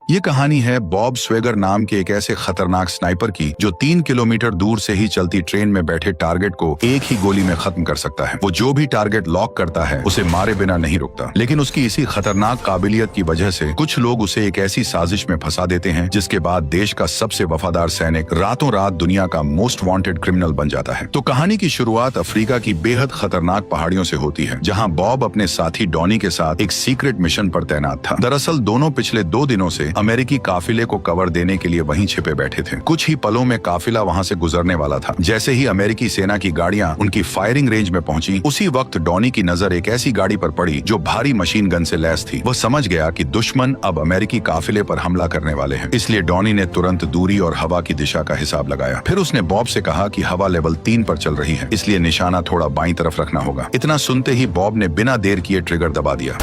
ये कहानी है बॉब स्वेगर नाम के एक ऐसे खतरनाक स्नाइपर की जो 3 किलोमीटर दूर से ही चलती ट्रेन में बैठे टारगेट को एक ही गोली में खत्म कर सकता है। वो जो भी टारगेट लॉक करता है उसे मारे बिना नहीं रुकता। लेकिन उसकी इसी खतरनाक काबिलियत की वजह से कुछ लोग उसे एक ऐसी साजिश में फंसा देते हैं जिसके बाद देश का सबसे वफादार सैनिक रातों रात दुनिया का मोस्ट वांटेड क्रिमिनल बन जाता है। तो कहानी की शुरुआत अफ्रीका की बेहद खतरनाक पहाड़ियों से होती है, जहाँ बॉब अपने साथी डॉनी के साथ एक सीक्रेट मिशन पर तैनात था। दरअसल दोनों पिछले 2 दिनों से अमेरिकी काफिले को कवर देने के लिए वहीं छिपे बैठे थे। कुछ ही पलों में काफिला वहां से गुजरने वाला था। जैसे ही अमेरिकी सेना की गाड़ियां उनकी फायरिंग रेंज में पहुंची, उसी वक्त डॉनी की नजर एक ऐसी गाड़ी पर पड़ी जो भारी मशीन गन से लैस थी। वह समझ गया कि दुश्मन अब अमेरिकी काफिले पर हमला करने वाले हैं। इसलिए डॉनी ने तुरंत दूरी और हवा की दिशा का हिसाब लगाया। फिर उसने बॉब से कहा कि हवा लेवल 3 पर चल रही है, इसलिए निशाना थोड़ा बाईं तरफ रखना होगा। इतना सुनते ही बॉब ने बिना देर किए ट्रिगर दबा दिया।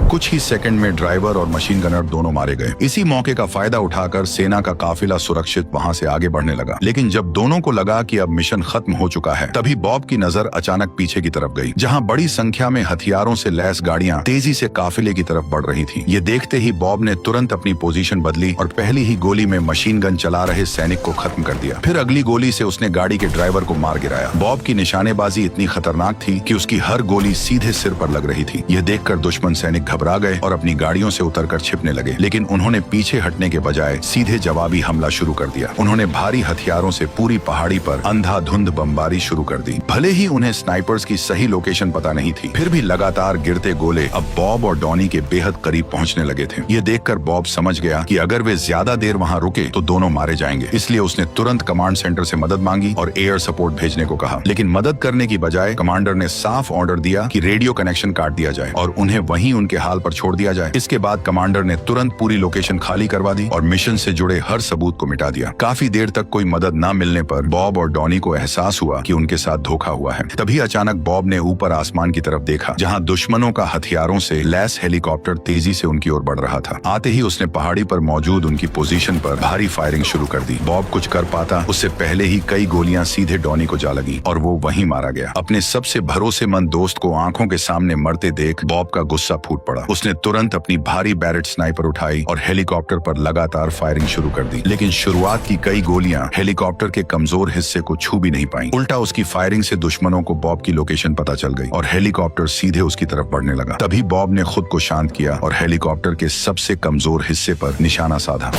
कुछ ही सेकंड में ड्राइवर और मशीन गनर दोनों मारे गए। इसी मौके का फायदा उठाकर सेना का काफिला सुरक्षित वहां से आगे बढ़ने लगा। लेकिन जब दोनों को लगा कि अब मिशन खत्म हो चुका है, तभी बॉब की नजर अचानक पीछे की तरफ गई, जहां बड़ी संख्या में हथियारों से लैस गाड़ियां तेजी से काफिले की तरफ बढ़ रही थी। ये देखते ही बॉब ने तुरंत अपनी पोजीशन बदली और पहली ही गोली में मशीन गन चला रहे सैनिक को खत्म कर दिया। फिर अगली गोली से उसने गाड़ी के ड्राइवर को मार गिराया। बॉब की निशानेबाजी इतनी खतरनाक थी कि उसकी हर गोली सीधे सिर पर लग रही थी। यह देखकर दुश्मन सैनिक घबरा गए और अपनी गाड़ियों से उतरकर छिपने लगे। लेकिन उन्होंने पीछे हटने के बजाय सीधे जवाबी हमला शुरू कर दिया। उन्होंने भारी हथियारों से पूरी पहाड़ी पर अंधाधुंध बमबारी शुरू कर दी। भले ही उन्हें स्नाइपर्स की सही लोकेशन पता नहीं थी, फिर भी लगातार गिरते गोले अब बॉब और डॉनी के बेहद करीब पहुंचने लगे थे। ये देखकर बॉब समझ गया कि अगर वे ज्यादा देर वहां रुके तो दोनों मारे जाएंगे। इसलिए उसने तुरंत कमांड सेंटर से मदद मांगी और एयर सपोर्ट भेजने को कहा। लेकिन मदद करने की बजाय कमांडर ने साफ ऑर्डर दिया कि रेडियो कनेक्शन काट दिया जाए और उन्हें वहीं उनके हाल पर छोड़ दिया जाए। इसके बाद कमांडर ने तुरंत पूरी लोकेशन खाली करवा दी और मिशन से जुड़े हर सबूत को मिटा दिया। काफी देर तक कोई मदद न मिलने पर बॉब और डॉनी को एहसास हुआ कि उनके साथ धोखा हुआ है। तभी अचानक बॉब ने ऊपर आसमान की तरफ देखा, जहां दुश्मनों का हथियारों से लैस हेलीकॉप्टर तेजी से उनकी ओर बढ़ रहा था। आते ही उसने पहाड़ी पर मौजूद उनकी पोजीशन पर भारी फायरिंग शुरू कर दी। बॉब कुछ कर पाता उससे पहले ही कई गोलियां सीधे डॉनी को जा लगी और वो वहीं मारा गया। अपने सबसे भरोसेमंद दोस्त को आंखों के सामने मरते देख बॉब का गुस्सा फूट पड़ा। उसने तुरंत अपनी भारी बैरेट स्नाइपर उठाई और हेलीकॉप्टर पर लगातार फायरिंग शुरू कर दी। लेकिन शुरुआत की कई गोलियां हेलीकॉप्टर के कमजोर हिस्से को छू भी नहीं पाई। उल्टा उसकी फायरिंग से दुश्मनों को बॉब की लोकेशन पता चल गई और हेलीकॉप्टर सीधे उसकी तरफ बढ़ने लगा। तभी बॉब ने खुद को शांत किया और हेलीकॉप्टर के सबसे कमजोर हिस्से पर निशाना साधा।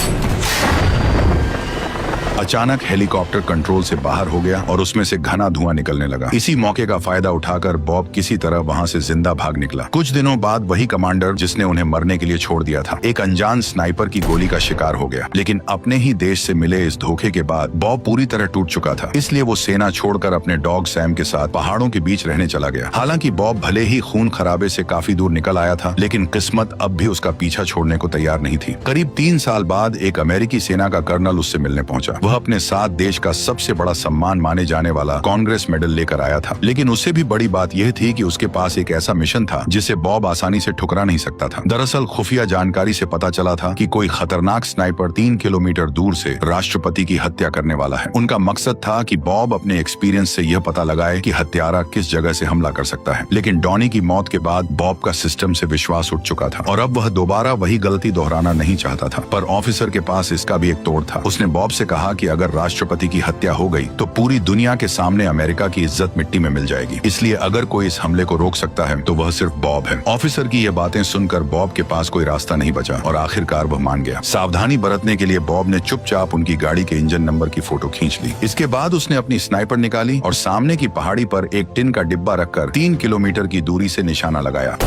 अचानक हेलीकॉप्टर कंट्रोल से बाहर हो गया और उसमें से घना धुआं निकलने लगा। इसी मौके का फायदा उठाकर बॉब किसी तरह वहां से जिंदा भाग निकला। कुछ दिनों बाद वही कमांडर जिसने उन्हें मरने के लिए छोड़ दिया था, एक अनजान स्नाइपर की गोली का शिकार हो गया। लेकिन अपने ही देश से मिले इस धोखे के बाद बॉब पूरी तरह टूट चुका था। इसलिए वो सेना छोड़कर अपने डॉग सैम के साथ पहाड़ों के बीच रहने चला गया। हालांकि बॉब भले ही खून खराबे से काफी दूर निकल आया था, लेकिन किस्मत अब भी उसका पीछा छोड़ने को तैयार नहीं थी। करीब 3 साल बाद एक अमेरिकी सेना का कर्नल उससे मिलने पहुंचा। वह अपने साथ देश का सबसे बड़ा सम्मान माने जाने वाला कांग्रेस मेडल लेकर आया था। लेकिन उससे भी बड़ी बात यह थी कि उसके पास एक ऐसा मिशन था जिसे बॉब आसानी से ठुकरा नहीं सकता था। दरअसल खुफिया जानकारी से पता चला था कि कोई खतरनाक स्नाइपर 3 किलोमीटर दूर से राष्ट्रपति की हत्या करने वाला है। उनका मकसद था कि बॉब अपने एक्सपीरियंस से यह पता लगाए कि हत्यारा किस जगह से हमला कर सकता है। लेकिन डॉनी की मौत के बाद बॉब का सिस्टम से विश्वास उठ चुका था और अब वह दोबारा वही गलती दोहराना नहीं चाहता था। पर ऑफिसर के पास इसका भी एक तोड़ था। उसने बॉब से कहा कि अगर राष्ट्रपति की हत्या हो गई तो पूरी दुनिया के सामने अमेरिका की इज्जत मिट्टी में मिल जाएगी। इसलिए अगर कोई इस हमले को रोक सकता है तो वह सिर्फ बॉब है। ऑफिसर की ये बातें सुनकर बॉब के पास कोई रास्ता नहीं बचा और आखिरकार वह मान गया। सावधानी बरतने के लिए बॉब ने चुपचाप उनकी गाड़ी के इंजन नंबर की फोटो खींच ली। इसके बाद उसने अपनी स्नाइपर निकाली और सामने की पहाड़ी पर एक टिन का डिब्बा रखकर 3 किलोमीटर की दूरी से निशाना लगाया।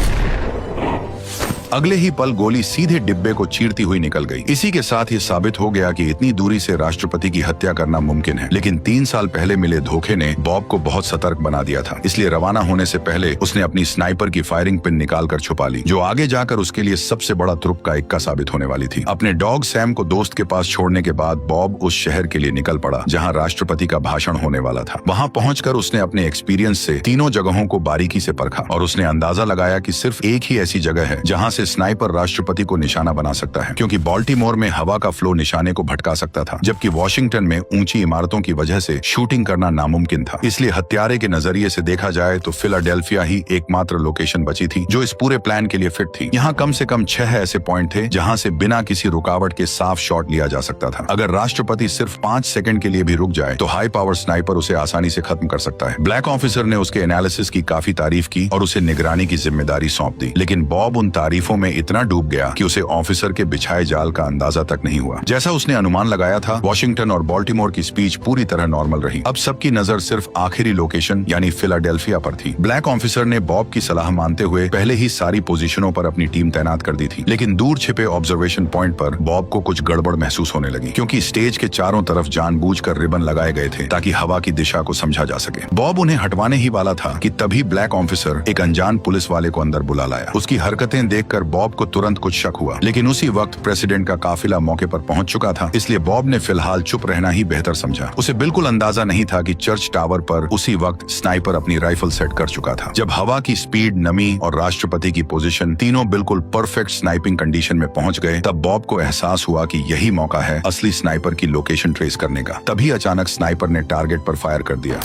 अगले ही पल गोली सीधे डिब्बे को चीरती हुई निकल गई। इसी के साथ ही साबित हो गया कि इतनी दूरी से राष्ट्रपति की हत्या करना मुमकिन है। लेकिन 3 साल पहले मिले धोखे ने बॉब को बहुत सतर्क बना दिया था। इसलिए रवाना होने से पहले उसने अपनी स्नाइपर की फायरिंग पिन निकालकर छुपा ली, जो आगे जाकर उसके लिए सबसे बड़ा तुरुप का इक्का साबित होने वाली थी। अपने डॉग सैम को दोस्त के पास छोड़ने के बाद बॉब उस शहर के लिए निकल पड़ा जहाँ राष्ट्रपति का भाषण होने वाला था। वहाँ पहुंचकर उसने अपने एक्सपीरियंस से तीनों जगहों को बारीकी से परखा और उसने अंदाजा लगाया कि सिर्फ एक ही ऐसी जगह है जहाँ से स्नाइपर राष्ट्रपति को निशाना बना सकता है, क्योंकि बाल्टीमोर में हवा का फ्लो निशाने को भटका सकता था, जबकि वॉशिंगटन में ऊंची इमारतों की वजह से शूटिंग करना नामुमकिन था। इसलिए हत्यारे के नजरिए से देखा जाए तो फिलाडेल्फिया ही एकमात्र लोकेशन बची थी जो इस पूरे प्लान के लिए फिट थी। यहाँ कम से कम 6 ऐसे पॉइंट थे जहाँ से बिना किसी रुकावट के साफ शॉट लिया जा सकता था। अगर राष्ट्रपति सिर्फ 5 सेकंड के लिए भी रुक जाए तो हाई पावर स्नाइपर उसे आसानी से खत्म कर सकता है। ब्लैक ऑफिसर ने उसके एनालिसिस की काफी तारीफ की और उसे निगरानी की जिम्मेदारी सौंप दी, लेकिन बॉब उन तारीफों में इतना डूब गया कि उसे ऑफिसर के बिछाए जाल का अंदाजा तक नहीं हुआ। जैसा उसने अनुमान लगाया था, वॉशिंगटन और बाल्टीमोर की स्पीच पूरी तरह नॉर्मल रही। अब सबकी नजर सिर्फ आखिरी लोकेशन यानी फिलाडेल्फिया पर थी। ब्लैक ऑफिसर ने बॉब की सलाह मानते हुए पहले ही सारी पोजीशनों पर अपनी टीम तैनात कर दी थी, लेकिन दूर छिपे ऑब्जर्वेशन पॉइंट पर बॉब को कुछ गड़बड़ महसूस होने लगी, क्योंकि स्टेज के चारों तरफ जानबूझकर रिबन लगाए गए थे ताकि हवा की दिशा को समझा जा सके। बॉब उन्हें हटवाने ही वाला था कि तभी ब्लैक ऑफिसर एक अनजान पुलिस वाले को अंदर बुला लाया। उसकी हरकतें देखकर बॉब को तुरंत कुछ शक हुआ, लेकिन उसी वक्त प्रेसिडेंट का काफिला मौके पर पहुंच चुका था, इसलिए बॉब ने फिलहाल चुप रहना ही बेहतर समझा। उसे बिल्कुल अंदाजा नहीं था कि चर्च टावर पर उसी वक्त स्नाइपर अपनी राइफल सेट कर चुका था। जब हवा की स्पीड, नमी और राष्ट्रपति की पोजीशन तीनों बिल्कुल परफेक्ट स्नाइपिंग कंडीशन में पहुंच गए, तब बॉब को एहसास हुआ कि यही मौका है असली स्नाइपर की लोकेशन ट्रेस करने का। तभी अचानक स्नाइपर ने टारगेट पर फायर कर दिया।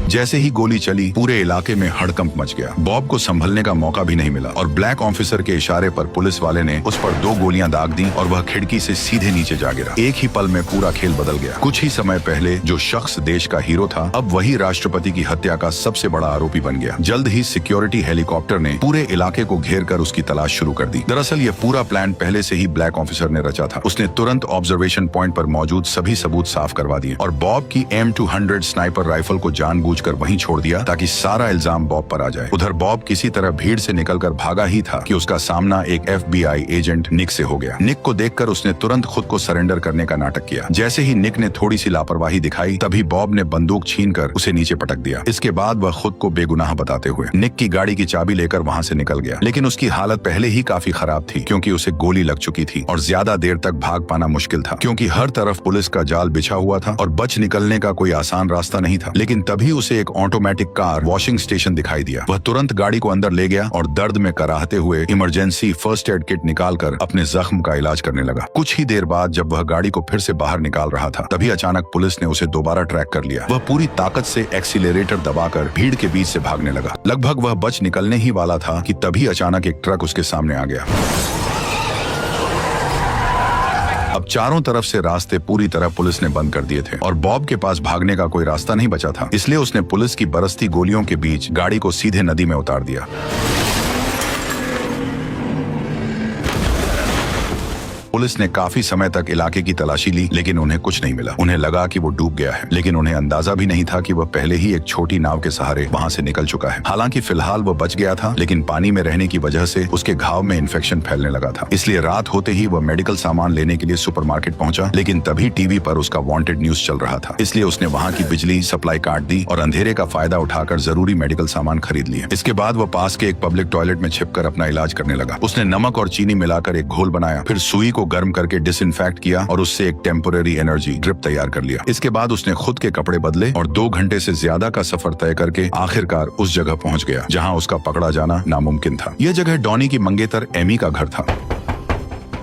जैसे ही गोली चली, पूरे इलाके में हड़कंप मच गया। बॉब को संभलने का मौका भी नहीं मिला और ब्लैक ऑफिसर के इशारे पर पुलिस वाले ने उस पर 2 गोलियां दाग दी और वह खिड़की से सीधे नीचे जा गिरा। एक ही पल में पूरा खेल बदल गया। कुछ ही समय पहले जो शख्स देश का हीरो था, अब वही राष्ट्रपति की हत्या का सबसे बड़ा आरोपी बन गया। जल्द ही सिक्योरिटी हेलीकॉप्टर ने पूरे इलाके को घेर कर उसकी तलाश शुरू कर दी। दरअसल ये पूरा प्लान पहले से ही ब्लैक ऑफिसर ने रचा था। उसने तुरंत ऑब्जर्वेशन पॉइंट पर मौजूद सभी सबूत साफ करवा दिए और बॉब की M200 स्नाइपर राइफल को जानबूझकर वहीं छोड़ दिया ताकि सारा इल्जाम बॉब पर आ जाए। उधर बॉब किसी तरह भीड़ से निकलकर भागा ही था कि उसका सामना एक FBI एजेंट निक से हो गया। निक को देखकर उसने तुरंत खुद को सरेंडर करने का नाटक किया। जैसे ही निक ने थोड़ी सी लापरवाही दिखाई, तभी बॉब ने बंदूक छीनकर उसे नीचे पटक दिया। इसके बाद वह खुद को बेगुनाह बताते हुए निक की गाड़ी की चाबी लेकर वहां से निकल गया, लेकिन उसकी हालत पहले ही काफी खराब थी, क्योंकि उसे गोली लग चुकी थी और ज्यादा देर तक भाग पाना मुश्किल था, क्योंकि हर तरफ पुलिस का जाल बिछा हुआ था और बच निकलने का कोई आसान रास्ता नहीं था। लेकिन तभी उसे एक ऑटोमेटिक कार वॉशिंग स्टेशन दिखाई दिया। वह तुरंत गाड़ी को अंदर ले गया और दर्द में कराहते हुए इमरजेंसी फर्स्ट एड किट निकालकर अपने जख्म का इलाज करने लगा। कुछ ही देर बाद जब वह गाड़ी को फिर से बाहर निकाल रहा था, तभी अचानक पुलिस ने उसे दोबारा ट्रैक कर लिया। वह पूरी ताकत से एक्सीलरेटर दबाकर भीड़ के बीच से भागने लगा। लगभग वह बच निकलने ही वाला था कि तभी अचानक एक ट्रक उसके सामने आ गया। अब चारों तरफ से रास्ते पूरी तरह पुलिस ने बंद कर दिए थे और बॉब के पास भागने का कोई रास्ता नहीं बचा था। इसलिए उसने पुलिस की बरसती गोलियों के बीच गाड़ी को सीधे नदी में उतार दिया। पुलिस ने काफी समय तक इलाके की तलाशी ली, लेकिन उन्हें कुछ नहीं मिला। उन्हें लगा कि वो डूब गया है, लेकिन उन्हें अंदाजा भी नहीं था कि वह पहले ही एक छोटी नाव के सहारे वहां से निकल चुका है। हालांकि फिलहाल वो बच गया था, लेकिन पानी में रहने की वजह से उसके घाव में इन्फेक्शन फैलने लगा था। इसलिए रात होते ही वह मेडिकल सामान लेने के लिए सुपरमार्केट पहुंचा, लेकिन तभी टीवी पर उसका वांटेड न्यूज चल रहा था। इसलिए उसने वहां की बिजली सप्लाई काट दी और अंधेरे का फायदा उठाकर जरूरी मेडिकल सामान खरीद लिए। इसके बाद वह पास के एक पब्लिक टॉयलेट में छिपकर अपना इलाज करने लगा। उसने नमक और चीनी मिलाकर एक घोल बनाया, फिर सुई को गर्म करके डिसइंफेक्ट किया और उससे एक टेम्पोररी एनर्जी ड्रिप तैयार कर लिया। इसके बाद उसने खुद के कपड़े बदले और 2 घंटे से ज्यादा का सफर तय करके आखिरकार उस जगह पहुंच गया जहां उसका पकड़ा जाना नामुमकिन था। यह जगह डॉनी की मंगेतर एमी का घर था।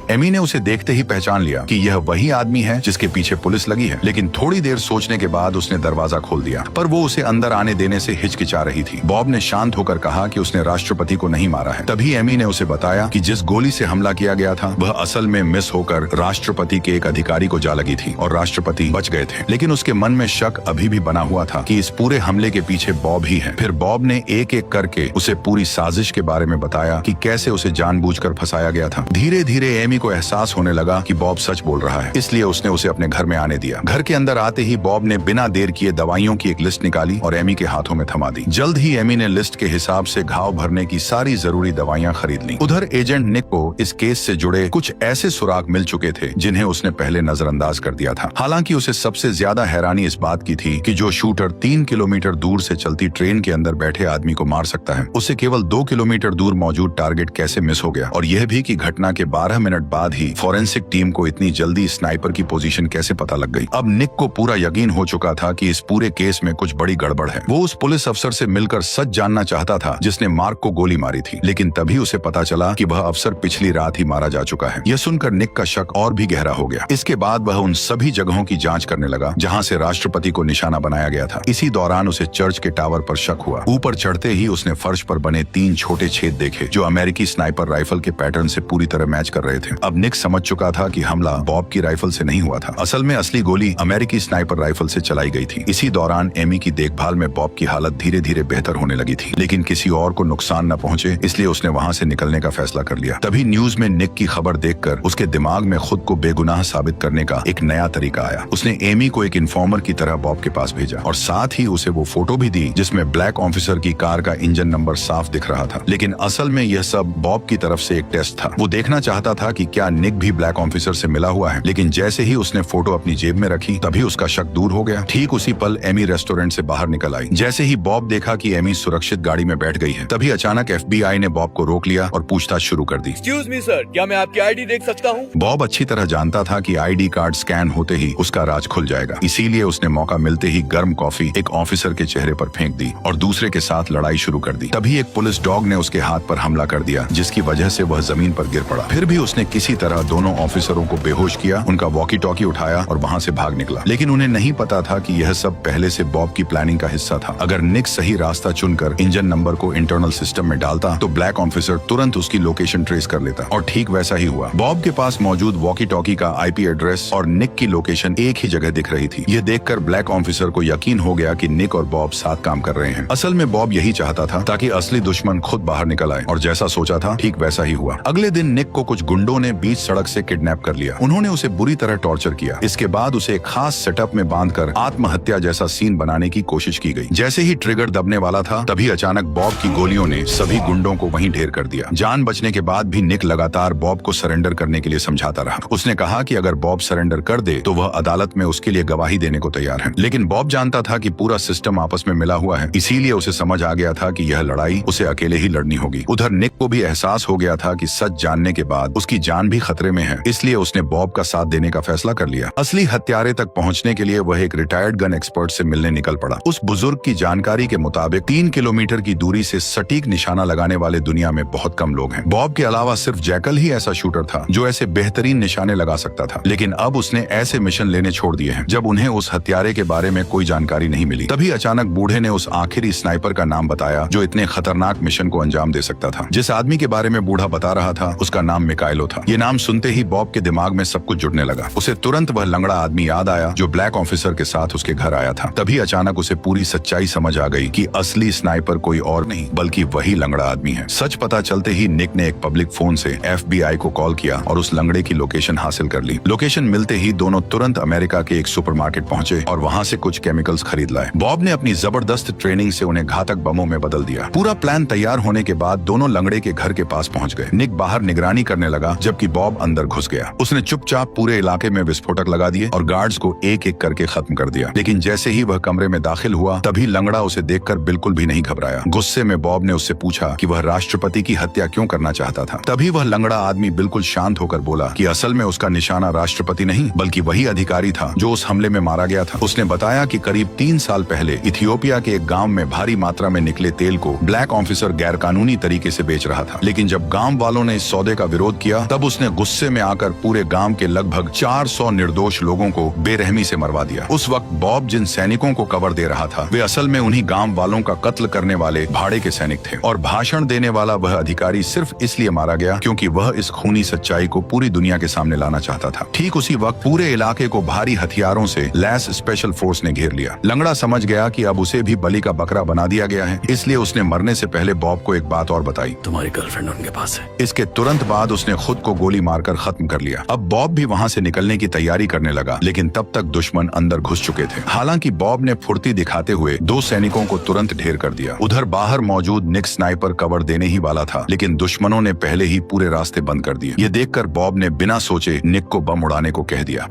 एमी ने उसे देखते ही पहचान लिया कि यह वही आदमी है जिसके पीछे पुलिस लगी है, लेकिन थोड़ी देर सोचने के बाद उसने दरवाजा खोल दिया, पर वो उसे अंदर आने देने से हिचकिचा रही थी। बॉब ने शांत होकर कहा कि उसने राष्ट्रपति को नहीं मारा है। तभी एमी ने उसे बताया कि जिस गोली से हमला किया गया था वह असल में मिस होकर राष्ट्रपति के एक अधिकारी को जा लगी थी और राष्ट्रपति बच गए थे। लेकिन उसके मन में शक अभी भी बना हुआ था कि इस पूरे हमले के पीछे बॉब ही है। फिर बॉब ने एक एक करके उसे पूरी साजिश के बारे में बताया कि कैसे उसे जानबूझकर फंसाया गया था। धीरे धीरे एमी को एहसास होने लगा कि बॉब सच बोल रहा है, इसलिए उसने उसे अपने घर में आने दिया। घर के अंदर आते ही बॉब ने बिना देर किए दवाइयों की एक लिस्ट निकाली और एमी के हाथों में थमा दी। जल्द ही एमी ने लिस्ट के हिसाब से घाव भरने की सारी जरूरी दवाइयां खरीद ली। उधर एजेंट निक को इस केस से जुड़े कुछ ऐसे सुराग मिल चुके थे जिन्हें उसने पहले नजरअंदाज कर दिया था। हालांकि उसे सबसे ज्यादा हैरानी इस बात की थी कि जो शूटर 3 किलोमीटर दूर से चलती ट्रेन के अंदर बैठे आदमी को मार सकता है, उसे केवल 2 किलोमीटर दूर मौजूद टारगेट कैसे मिस हो गया, और यह भी कि घटना के 12 मिनट मिनट बाद ही फॉरेंसिक टीम को इतनी जल्दी स्नाइपर की पोजीशन कैसे पता लग गई। अब निक को पूरा यकीन हो चुका था कि इस पूरे केस में कुछ बड़ी गड़बड़ है। वो उस पुलिस अफसर से मिलकर सच जानना चाहता था जिसने मार्क को गोली मारी थी, लेकिन तभी उसे पता चला कि वह अफसर पिछली रात ही मारा जा चुका है। यह सुनकर निक का शक और भी गहरा हो गया। इसके बाद वह उन सभी जगहों की जांच करने लगा जहां से राष्ट्रपति को निशाना बनाया गया था। इसी दौरान उसे चर्च के टावर पर शक हुआ। ऊपर चढ़ते ही उसने फर्श पर बने 3 छोटे छेद देखे जो अमेरिकी स्नाइपर राइफल के पैटर्न से पूरी तरह मैच कर रहे थे। अब निक समझ चुका था कि हमला बॉब की राइफल से नहीं हुआ था। असल में असली गोली अमेरिकी स्नाइपर राइफल से चलाई गई थी। इसी दौरान एमी की देखभाल में बॉब की हालत धीरे धीरे बेहतर होने लगी थी, लेकिन किसी और को नुकसान न पहुंचे इसलिए उसने वहां से निकलने का फैसला कर लिया। तभी न्यूज में निक की खबर देखकर उसके दिमाग में खुद को बेगुनाह साबित करने का एक नया तरीका आया। उसने एमी को एक इन्फॉर्मर की तरह बॉब के पास भेजा और साथ ही उसे वो फोटो भी दी जिसमें ब्लैक ऑफिसर की कार का इंजन नंबर साफ दिख रहा था। लेकिन असल में यह सब बॉब की तरफ से एक टेस्ट था। वो देखना चाहता था कि क्या निक भी ब्लैक ऑफिसर से मिला हुआ है। लेकिन जैसे ही उसने फोटो अपनी जेब में रखी तभी उसका शक दूर हो गया। ठीक उसी पल एमी रेस्टोरेंट से बाहर निकल आई। जैसे ही बॉब देखा कि एमी सुरक्षित गाड़ी में बैठ गई है, तभी अचानक FBI ने बॉब को रोक लिया और पूछताछ शुरू कर दी। एक्सक्यूज मी सर, क्या मैं आपकी आईडी देख सकता हूँ? बॉब अच्छी तरह जानता था कि ID कार्ड स्कैन होते ही उसका राज खुल जाएगा, इसीलिए उसने मौका मिलते ही गर्म कॉफी एक ऑफिसर के चेहरे पर फेंक दी और दूसरे के साथ लड़ाई शुरू कर दी। तभी एक पुलिस डॉग ने उसके हाथ पर हमला कर दिया जिसकी वजह से वह जमीन पर गिर पड़ा। फिर भी उसने किसी तरह दोनों ऑफिसरों को बेहोश किया, उनका वॉकी टॉकी उठाया और वहां से भाग निकला। लेकिन उन्हें नहीं पता था कि यह सब पहले से बॉब की प्लानिंग का हिस्सा था। अगर निक सही रास्ता चुनकर इंजन नंबर को इंटरनल सिस्टम में डालता तो ब्लैक ऑफिसर तुरंत उसकी लोकेशन ट्रेस कर लेता और ठीक वैसा ही हुआ। बॉब के पास मौजूद वॉकी टॉकी का IP एड्रेस और निक की लोकेशन एक ही जगह दिख रही थी। यह देखकर ब्लैक ऑफिसर को यकीन हो गया कि निक और बॉब साथ काम कर रहे हैं। असल में बॉब यही चाहता था ताकि असली दुश्मन खुद बाहर निकल आए और जैसा सोचा था ठीक वैसा ही हुआ। अगले दिन निक को कुछ गुंडों ने बीच सड़क से किडनैप कर लिया। उन्होंने उसे बुरी तरह टॉर्चर किया। इसके बाद उसे एक खास सेटअप में बांधकर आत्महत्या जैसा सीन बनाने की कोशिश की गई। जैसे ही ट्रिगर दबने वाला था तभी अचानक बॉब की गोलियों ने सभी गुंडों को वहीं ढेर कर दिया। जान बचने के बाद भी निक लगातार बॉब को सरेंडर करने के लिए समझाता रहा। उसने कहा कि अगर बॉब सरेंडर कर दे तो वह अदालत में उसके लिए गवाही देने को तैयार है। लेकिन बॉब जानता था कि पूरा सिस्टम आपस में मिला हुआ है, इसीलिए उसे समझ आ गया था कि यह लड़ाई उसे अकेले ही लड़नी होगी। उधर निक को भी एहसास हो गया था कि सच जानने के बाद उसकी जान भी खतरे में है, इसलिए उसने बॉब का साथ देने का फैसला कर लिया। असली हत्यारे तक पहुंचने के लिए वह एक रिटायर्ड गन एक्सपर्ट से मिलने निकल पड़ा। उस बुजुर्ग की जानकारी के मुताबिक 3 किलोमीटर की दूरी से सटीक निशाना लगाने वाले दुनिया में बहुत कम लोग हैं। बॉब के अलावा सिर्फ जैकल ही ऐसा शूटर था जो ऐसे बेहतरीन निशाने लगा सकता था। लेकिन अब उसने ऐसे मिशन लेने छोड़ दिए हैं जब उन्हें उस हत्यारे के बारे में कोई जानकारी नहीं मिली। तभी अचानक बूढ़े ने उस आखिरी स्नाइपर का नाम बताया जो इतने खतरनाक मिशन को अंजाम दे सकता था। जिस आदमी के बारे में बूढ़ा बता रहा था उसका नाम मिकाइलो था। ये नाम सुनते ही बॉब के दिमाग में सब कुछ जुड़ने लगा। उसे तुरंत वह लंगड़ा आदमी याद आया जो ब्लैक ऑफिसर के साथ उसके घर आया था। तभी अचानक उसे पूरी सच्चाई समझ आ गई कि असली स्नाइपर कोई और नहीं बल्कि वही लंगड़ा आदमी है। सच पता चलते ही निक ने एक पब्लिक फोन से FBI को कॉल किया और उस लंगड़े की लोकेशन हासिल कर ली। लोकेशन मिलते ही दोनों तुरंत अमेरिका के एक सुपरमार्केट पहुंचे और वहां से कुछ केमिकल्स खरीद लाए। बॉब ने अपनी जबरदस्त ट्रेनिंग से उन्हें घातक बमों में बदल दिया। पूरा प्लान तैयार होने के बाद दोनों लंगड़े के घर के पास पहुंच गए। निक बाहर निगरानी करने लगा जबकि बॉब अंदर घुस गया। उसने चुपचाप पूरे इलाके में विस्फोटक लगा दिए और गार्ड्स को एक एक करके खत्म कर दिया। लेकिन जैसे ही वह कमरे में दाखिल हुआ तभी लंगड़ा उसे देखकर बिल्कुल भी नहीं घबराया। गुस्से में बॉब ने उससे पूछा कि वह राष्ट्रपति की हत्या क्यों करना चाहता था। तभी वह लंगड़ा आदमी बिल्कुल शांत होकर बोला कि असल में उसका निशाना राष्ट्रपति नहीं बल्कि वही अधिकारी था जो उस हमले में मारा गया था। उसने बताया कि करीब 3 साल पहले इथियोपिया के एक गांव में भारी मात्रा में निकले तेल को ब्लैक ऑफिसर गैरकानूनी तरीके से बेच रहा था। लेकिन जब गांव वालों ने इस सौदे का विरोध किया तब उसने गुस्से में आकर पूरे गांव के लगभग 400 निर्दोष लोगों को बेरहमी से मरवा दिया। उस वक्त बॉब जिन सैनिकों को कवर दे रहा था वे असल में उन्हीं गांव वालों का कत्ल करने वाले भाड़े के सैनिक थे और भाषण देने वाला वह अधिकारी सिर्फ इसलिए मारा गया क्योंकि वह इस खूनी सच्चाई को पूरी दुनिया के सामने लाना चाहता था। ठीक उसी वक्त पूरे इलाके को भारी हथियारों से लैस स्पेशल फोर्स ने घेर लिया। लंगड़ा समझ गया कि अब उसे भी बलि का बकरा बना दिया गया है, इसलिए उसने मरने से पहले बॉब को एक बात और बताई, तुम्हारी गर्लफ्रेंड उनके पास है। इसके तुरंत बाद उसने खुद को गोली मारकर खत्म कर लिया। अब बॉब भी वहां से निकलने की तैयारी करने लगा लेकिन तब तक दुश्मन अंदर घुस चुके थे। हालांकि बॉब ने फुर्ती दिखाते हुए 2 सैनिकों को तुरंत ढेर कर दिया। उधर बाहर मौजूद निक स्नाइपर कवर देने ही वाला था लेकिन दुश्मनों ने पहले ही पूरे रास्ते बंद कर दिए। ये देखकर बॉब ने बिना सोचे निक को बम उड़ाने को कह दिया।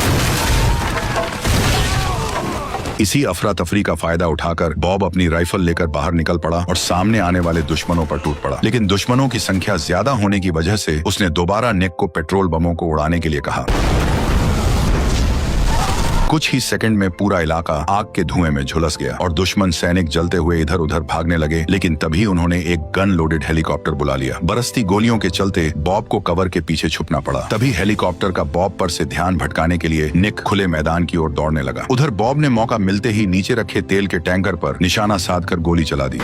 इसी अफरा तफरी का फायदा उठाकर बॉब अपनी राइफल लेकर बाहर निकल पड़ा और सामने आने वाले दुश्मनों पर टूट पड़ा। लेकिन दुश्मनों की संख्या ज्यादा होने की वजह से उसने दोबारा निक को पेट्रोल बमों को उड़ाने के लिए कहा। कुछ ही सेकंड में पूरा इलाका आग के धुएं में झुलस गया और दुश्मन सैनिक जलते हुए इधर उधर भागने लगे। लेकिन तभी उन्होंने एक गन लोडेड हेलीकॉप्टर बुला लिया। बरसती गोलियों के चलते बॉब को कवर के पीछे छुपना पड़ा। तभी हेलीकॉप्टर का बॉब पर से ध्यान भटकाने के लिए निक खुले मैदान की ओर दौड़ने लगा। उधर बॉब ने मौका मिलते ही नीचे रखे तेल के टैंकर पर निशाना साधकर गोली चला दी।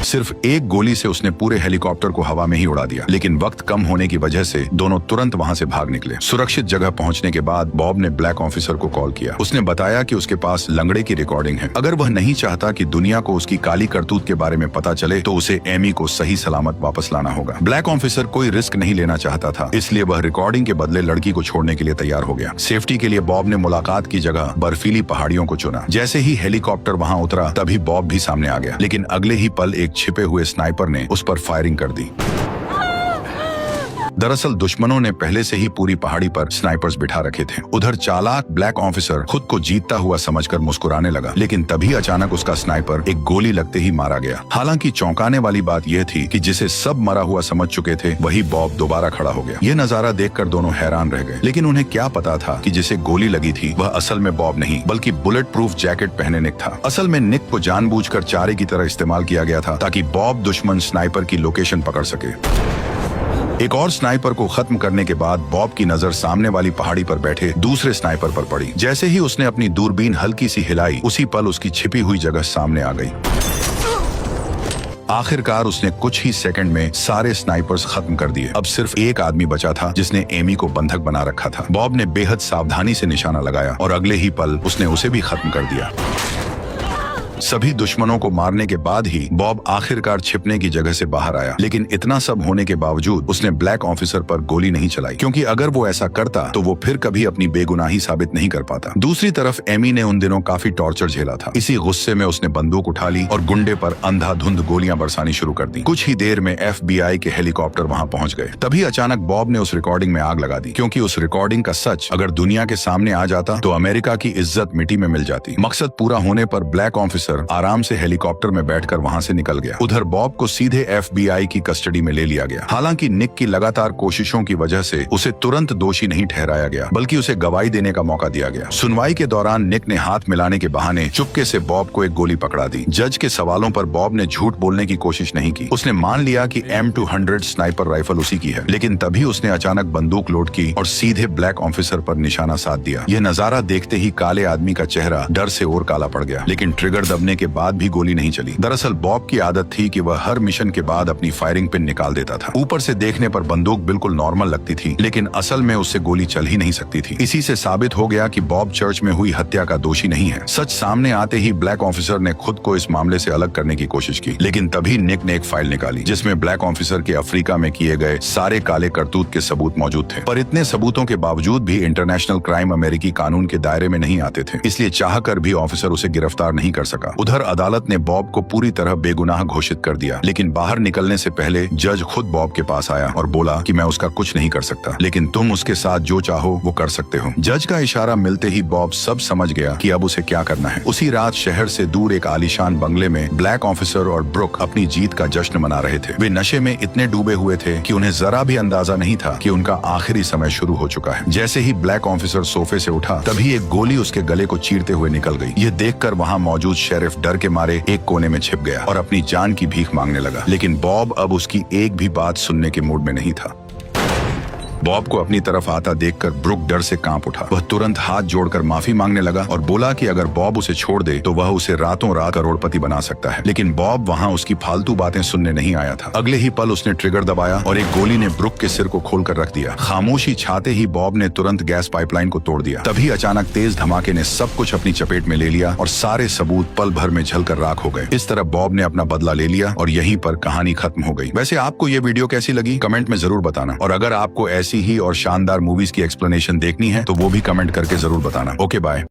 सिर्फ एक गोली से उसने पूरे हेलीकॉप्टर को हवा में ही उड़ा दिया। लेकिन वक्त कम होने की वजह से दोनों तुरंत वहां से भाग निकले। सुरक्षित जगह पहुंचने के बाद बॉब ने ब्लैक ऑफिसर को कॉल किया। उसने बताया कि उसके पास लंगड़े की रिकॉर्डिंग है। अगर वह नहीं चाहता कि दुनिया को उसकी काली करतूत के बारे में पता चले तो उसे एमी को सही सलामत वापस लाना होगा। ब्लैक ऑफिसर कोई रिस्क नहीं लेना चाहता था, इसलिए वह रिकॉर्डिंग के बदले लड़की को छोड़ने के लिए तैयार हो गया। सेफ्टी के लिए बॉब ने मुलाकात की जगह बर्फीली पहाड़ियों को चुना। जैसे ही हेलीकॉप्टर वहां उतरा तभी बॉब भी सामने आ गया। लेकिन अगले ही पल एक छिपे हुए स्नाइपर ने उस पर फायरिंग कर दी। दरअसल दुश्मनों ने पहले से ही पूरी पहाड़ी पर स्नाइपर्स बिठा रखे थे। उधर चालाक ब्लैक ऑफिसर खुद को जीतता हुआ समझकर मुस्कुराने लगा। लेकिन तभी अचानक उसका स्नाइपर एक गोली लगते ही मारा गया। हालांकि चौंकाने वाली बात यह थी कि जिसे सब मरा हुआ समझ चुके थे वही बॉब दोबारा खड़ा हो गया। यह नजारा देखकर दोनों हैरान रह गए। लेकिन उन्हें क्या पता था कि जिसे गोली लगी थी वह असल में बॉब नहीं बल्कि बुलेट प्रूफ जैकेट पहने निक था। असल में निक को जानबूझकर चारे की तरह इस्तेमाल किया गया था ताकि बॉब दुश्मन स्नाइपर की लोकेशन पकड़ सके। एक और स्नाइपर को खत्म करने के बाद बॉब की नजर सामने वाली पहाड़ी पर बैठे दूसरे स्नाइपर पर पड़ी। जैसे ही उसने अपनी दूरबीन हल्की सी हिलाई उसी पल उसकी छिपी हुई जगह सामने आ गई। आखिरकार उसने कुछ ही सेकंड में सारे स्नाइपर्स खत्म कर दिए। अब सिर्फ एक आदमी बचा था जिसने एमी को बंधक बना रखा था। बॉब ने बेहद सावधानी से निशाना लगाया और अगले ही पल उसने उसे भी खत्म कर दिया। सभी दुश्मनों को मारने के बाद ही बॉब आखिरकार छिपने की जगह से बाहर आया। लेकिन इतना सब होने के बावजूद उसने ब्लैक ऑफिसर पर गोली नहीं चलाई, क्योंकि अगर वो ऐसा करता तो वो फिर कभी अपनी बेगुनाही साबित नहीं कर पाता। दूसरी तरफ एमी ने उन दिनों काफी टॉर्चर झेला था। इसी गुस्से में उसने बंदूक उठा ली और गुंडे पर अंधाधुंध गोलियां बरसानी शुरू कर दी। कुछ ही देर में FBI के हेलीकॉप्टर वहां पहुंच गए। तभी अचानक बॉब ने उस रिकॉर्डिंग में आग लगा दी, क्योंकि उस रिकॉर्डिंग का सच अगर दुनिया के सामने आ जाता तो अमेरिका की इज्जत मिट्टी में मिल जाती। मकसद पूरा होने पर ब्लैक ऑफिसर आराम से हेलीकॉप्टर में बैठकर वहां से निकल गया। उधर बॉब को सीधे FBI की कस्टडी में ले लिया गया। हालांकि निक की लगातार कोशिशों की वजह से उसे तुरंत दोषी नहीं ठहराया गया, बल्कि उसे गवाही देने का मौका दिया गया। सुनवाई के दौरान निक ने हाथ मिलाने के बहाने चुपके से बॉब को एक गोली पकड़ा दी। जज के सवालों पर बॉब ने झूठ बोलने की कोशिश नहीं की। उसने मान लिया कि M200 स्नाइपर राइफल उसी की है। लेकिन तभी उसने अचानक बंदूक लोड की और सीधे ब्लैक ऑफिसर पर निशाना साध दिया। यह नजारा देखते ही काले आदमी का चेहरा डर से और काला पड़ गया। लेकिन ट्रिगर दबने के बाद भी गोली नहीं चली। दरअसल बॉब की आदत थी कि वह हर मिशन के बाद अपनी फायरिंग पिन निकाल देता था। ऊपर से देखने पर बंदूक बिल्कुल नॉर्मल लगती थी, लेकिन असल में उससे गोली चल ही नहीं सकती थी। इसी से साबित हो गया कि बॉब चर्च में हुई हत्या का दोषी नहीं है। सच सामने आते ही ब्लैक ऑफिसर ने खुद को इस मामले से अलग करने की कोशिश की। लेकिन तभी निक ने एक फाइल निकाली जिसमें ब्लैक ऑफिसर के अफ्रीका में किए गए सारे काले करतूत के सबूत मौजूद थे। पर इतने सबूतों के बावजूद भी इंटरनेशनल क्राइम अमेरिकी कानून के दायरे में नहीं आते थे, इसलिए चाहकर भी ऑफिसर उसे गिरफ्तार नहीं कर सका। उधर अदालत ने बॉब को पूरी तरह बेगुनाह घोषित कर दिया। लेकिन बाहर निकलने से पहले जज खुद बॉब के पास आया और बोला कि मैं उसका कुछ नहीं कर सकता, लेकिन तुम उसके साथ जो चाहो वो कर सकते हो। जज का इशारा मिलते ही बॉब सब समझ गया कि अब उसे क्या करना है। उसी रात शहर से दूर एक आलीशान बंगले में ब्लैक ऑफिसर और ब्रुक अपनी जीत का जश्न मना रहे थे। वे नशे में इतने डूबे हुए थे कि उन्हें जरा भी अंदाजा नहीं था कि उनका आखिरी समय शुरू हो चुका है। जैसे ही ब्लैक ऑफिसर सोफे से उठा तभी एक गोली उसके गले को चीरते हुए निकल गई। यह देखकर वहां मौजूद शेरिफ डर के मारे एक कोने में छिप गया और अपनी जान की भीख मांगने लगा। लेकिन बॉब अब उसकी एक भी बात सुनने के मूड में नहीं था। बॉब को अपनी तरफ आता देखकर ब्रुक डर से कांप उठा। वह तुरंत हाथ जोड़कर माफी मांगने लगा और बोला कि अगर बॉब उसे छोड़ दे तो वह उसे रातों रात करोड़पति बना सकता है। लेकिन बॉब वहां उसकी फालतू बातें सुनने नहीं आया था। अगले ही पल उसने ट्रिगर दबाया और एक गोली ने ब्रुक के सिर को खोलकर रख दिया। खामोशी छाते ही बॉब ने तुरंत गैस पाइपलाइन को तोड़ दिया। तभी अचानक तेज धमाके ने सब कुछ अपनी चपेट में ले लिया और सारे सबूत पल भर में जलकर राख हो गए। इस तरह बॉब ने अपना बदला ले लिया और यहीं पर कहानी खत्म हो गई। वैसे आपको ये वीडियो कैसी लगी कमेंट में जरूर बताना, और अगर आपको ऐसी ही और शानदार मूवीज की एक्सप्लेनेशन देखनी है तो वो भी कमेंट करके जरूर बताना। Okay bye.